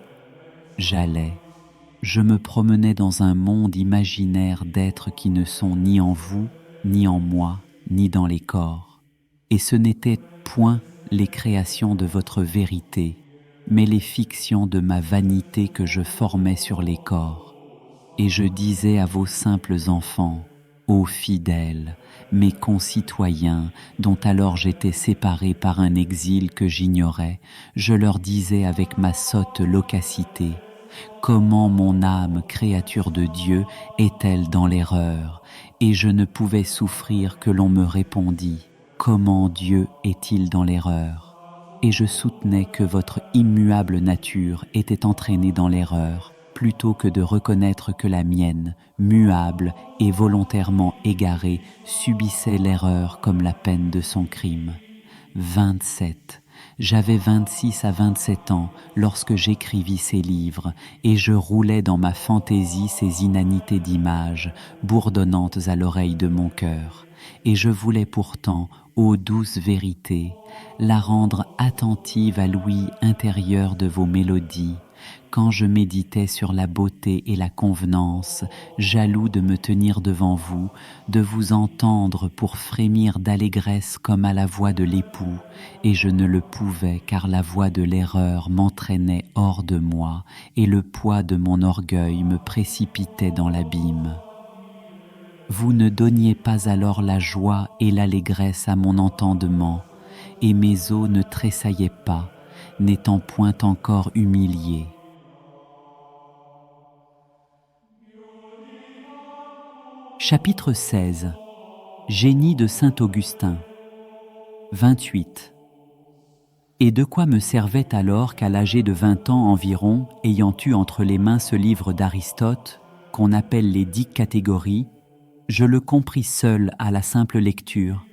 j'allais. Je me promenais dans un monde imaginaire d'êtres qui ne sont ni en vous, ni en moi, ni dans les corps. Et ce n'étaient point les créations de votre vérité, mais les fictions de ma vanité que je formais sur les corps. Et je disais à vos simples enfants, ô fidèles, mes concitoyens, dont alors j'étais séparé par un exil que j'ignorais, je leur disais avec ma sotte loquacité, comment mon âme, créature de Dieu, est-elle dans l'erreur? Et je ne pouvais souffrir que l'on me répondît, comment Dieu est-il dans l'erreur? Et je soutenais que votre immuable nature était entraînée dans l'erreur, plutôt que de reconnaître que la mienne, muable et volontairement égarée, subissait l'erreur comme la peine de son crime. 27. J'avais 26 à 27 ans lorsque j'écrivis ces livres, et je roulais dans ma fantaisie ces inanités d'images, bourdonnantes à l'oreille de mon cœur. Et je voulais pourtant, ô douce vérité, la rendre attentive à l'ouïe intérieure de vos mélodies, quand je méditais sur la beauté et la convenance, jaloux de me tenir devant vous, de vous entendre pour frémir d'allégresse comme à la voix de l'époux, et je ne le pouvais car la voix de l'erreur m'entraînait hors de moi, et le poids de mon orgueil me précipitait dans l'abîme. Vous ne donniez pas alors la joie et l'allégresse à mon entendement, et mes os ne tressaillaient pas, n'étant point encore humiliés. Chapitre 16. Génie de saint Augustin. 28. Et de quoi me servait alors qu'à l'âge de 20 ans environ, ayant eu entre les mains ce livre d'Aristote, qu'on appelle les 10 catégories, je le compris seul à la simple lecture.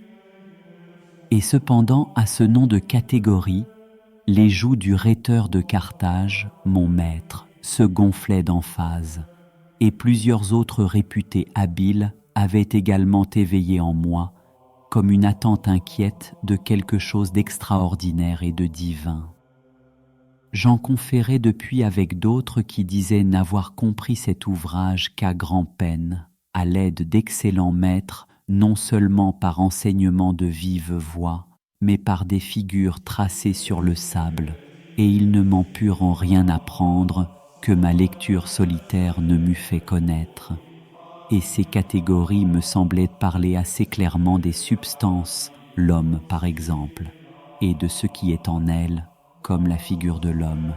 Et cependant, à ce nom de catégorie, les joues du rhéteur de Carthage, mon maître, se gonflaient d'emphase, et plusieurs autres réputés habiles avaient également éveillé en moi, comme une attente inquiète de quelque chose d'extraordinaire et de divin. J'en conférais depuis avec d'autres qui disaient n'avoir compris cet ouvrage qu'à grand-peine, à l'aide d'excellents maîtres, non seulement par enseignement de vive voix, mais par des figures tracées sur le sable, et ils ne m'en purent en rien apprendre que ma lecture solitaire ne m'eût fait connaître. Et ces catégories me semblaient parler assez clairement des substances, l'homme par exemple, et de ce qui est en elle, comme la figure de l'homme,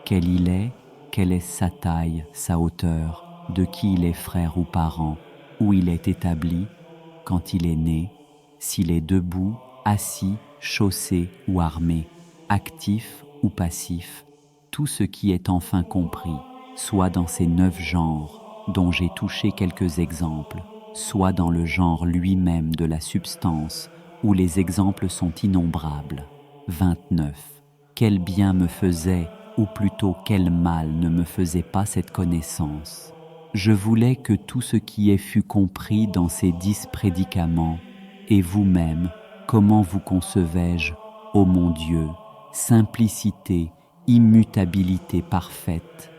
quel il est, quelle est sa taille, sa hauteur, de qui il est frère ou parent, où il est établi, quand il est né, s'il est debout, assis, chaussé ou armé, actif ou passif, tout ce qui est enfin compris, soit dans ces 9 genres, dont j'ai touché quelques exemples, soit dans le genre lui-même de la substance, où les exemples sont innombrables. 29. Quel bien me faisait, ou plutôt quel mal ne me faisait pas cette connaissance? Je voulais que tout ce qui est fût compris dans ces 10 prédicaments, et vous-même, comment vous concevais-je, ô mon Dieu, simplicité, immutabilité parfaite.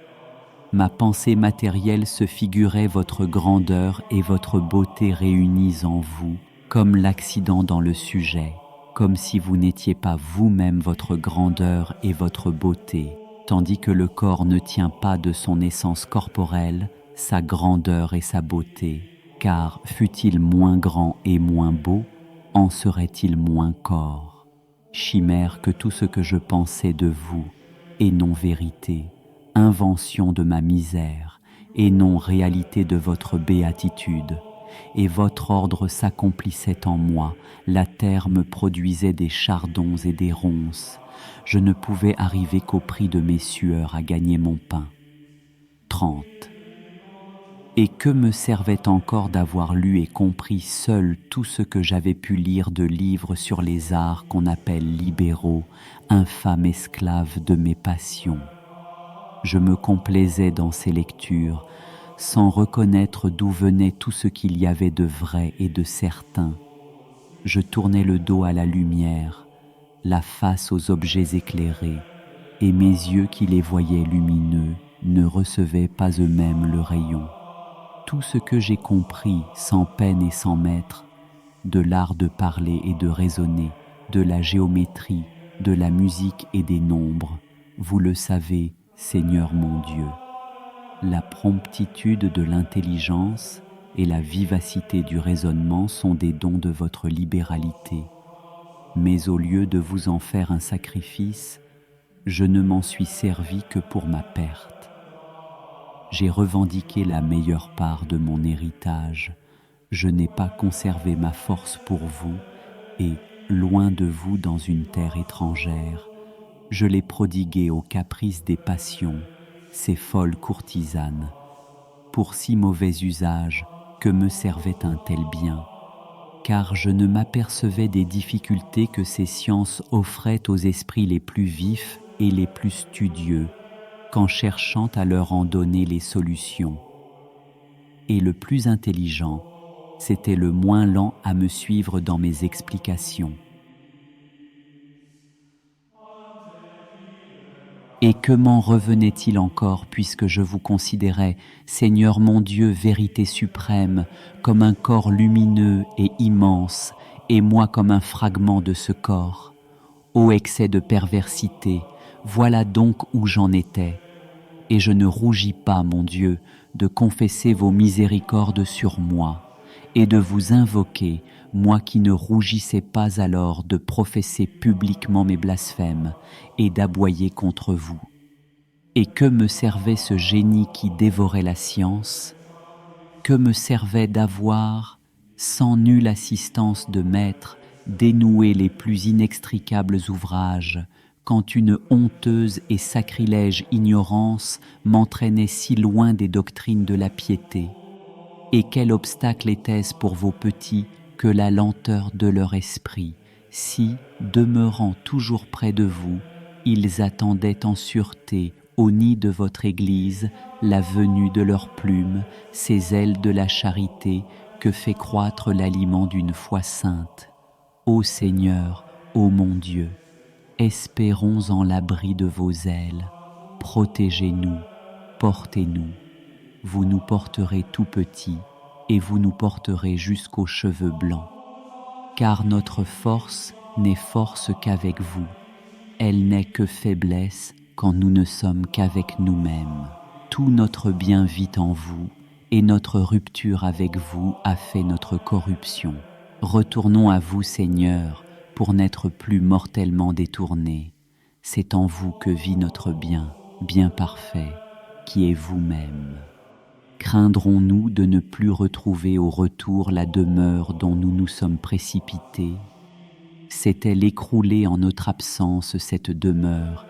Ma pensée matérielle se figurait votre grandeur et votre beauté réunies en vous, comme l'accident dans le sujet, comme si vous n'étiez pas vous-même votre grandeur et votre beauté, tandis que le corps ne tient pas de son essence corporelle, sa grandeur et sa beauté, car fût-il moins grand et moins beau, en serait-il moins corps? Chimère que tout ce que je pensais de vous, et non vérité, invention de ma misère, et non réalité de votre béatitude. Et votre ordre s'accomplissait en moi, la terre me produisait des chardons et des ronces. Je ne pouvais arriver qu'au prix de mes sueurs à gagner mon pain. 30. Et que me servait encore d'avoir lu et compris seul tout ce que j'avais pu lire de livres sur les arts qu'on appelle libéraux, infâme esclave de mes passions. Je me complaisais dans ces lectures, sans reconnaître d'où venait tout ce qu'il y avait de vrai et de certain. Je tournais le dos à la lumière, la face aux objets éclairés, et mes yeux qui les voyaient lumineux ne recevaient pas eux-mêmes le rayon. Tout ce que j'ai compris sans peine et sans maître, de l'art de parler et de raisonner, de la géométrie, de la musique et des nombres, vous le savez, Seigneur mon Dieu. La promptitude de l'intelligence et la vivacité du raisonnement sont des dons de votre libéralité. Mais au lieu de vous en faire un sacrifice, je ne m'en suis servi que pour ma perte. J'ai revendiqué la meilleure part de mon héritage. Je n'ai pas conservé ma force pour vous et, loin de vous dans une terre étrangère, je l'ai prodiguée aux caprices des passions, ces folles courtisanes. Pour si mauvais usage, que me servait un tel bien? Car je ne m'apercevais des difficultés que ces sciences offraient aux esprits les plus vifs et les plus studieux, qu'en cherchant à leur en donner les solutions. Et le plus intelligent, c'était le moins lent à me suivre dans mes explications. Et que m'en revenait-il encore, puisque je vous considérais, Seigneur mon Dieu, vérité suprême, comme un corps lumineux et immense, et moi comme un fragment de ce corps? Ô excès de perversité, voilà donc où j'en étais. Et je ne rougis pas, mon Dieu, de confesser vos miséricordes sur moi, et de vous invoquer, moi qui ne rougissais pas alors de professer publiquement mes blasphèmes, et d'aboyer contre vous. Et que me servait ce génie qui dévorait la science? Que me servait d'avoir, sans nulle assistance de maître, dénoué les plus inextricables ouvrages, quand une honteuse et sacrilège ignorance m'entraînait si loin des doctrines de la piété? Et quel obstacle était-ce pour vos petits que la lenteur de leur esprit, si, demeurant toujours près de vous, ils attendaient en sûreté, au nid de votre Église, la venue de leurs plumes, ces ailes de la charité que fait croître l'aliment d'une foi sainte? Ô Seigneur, ô mon Dieu, espérons en l'abri de vos ailes, protégez-nous, portez-nous. Vous nous porterez tout petits, et vous nous porterez jusqu'aux cheveux blancs. Car notre force n'est force qu'avec vous, elle n'est que faiblesse quand nous ne sommes qu'avec nous-mêmes. Tout notre bien vit en vous, et notre rupture avec vous a fait notre corruption. Retournons à vous, Seigneur, pour n'être plus mortellement détournés. C'est en vous que vit notre bien, bien parfait, qui est vous-même. Craindrons-nous de ne plus retrouver au retour la demeure dont nous nous sommes précipités? C'est-elle écroulée en notre absence, cette demeure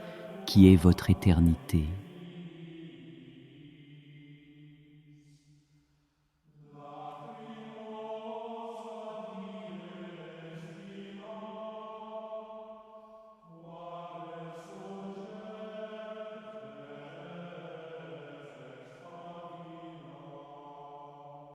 qui est votre éternité?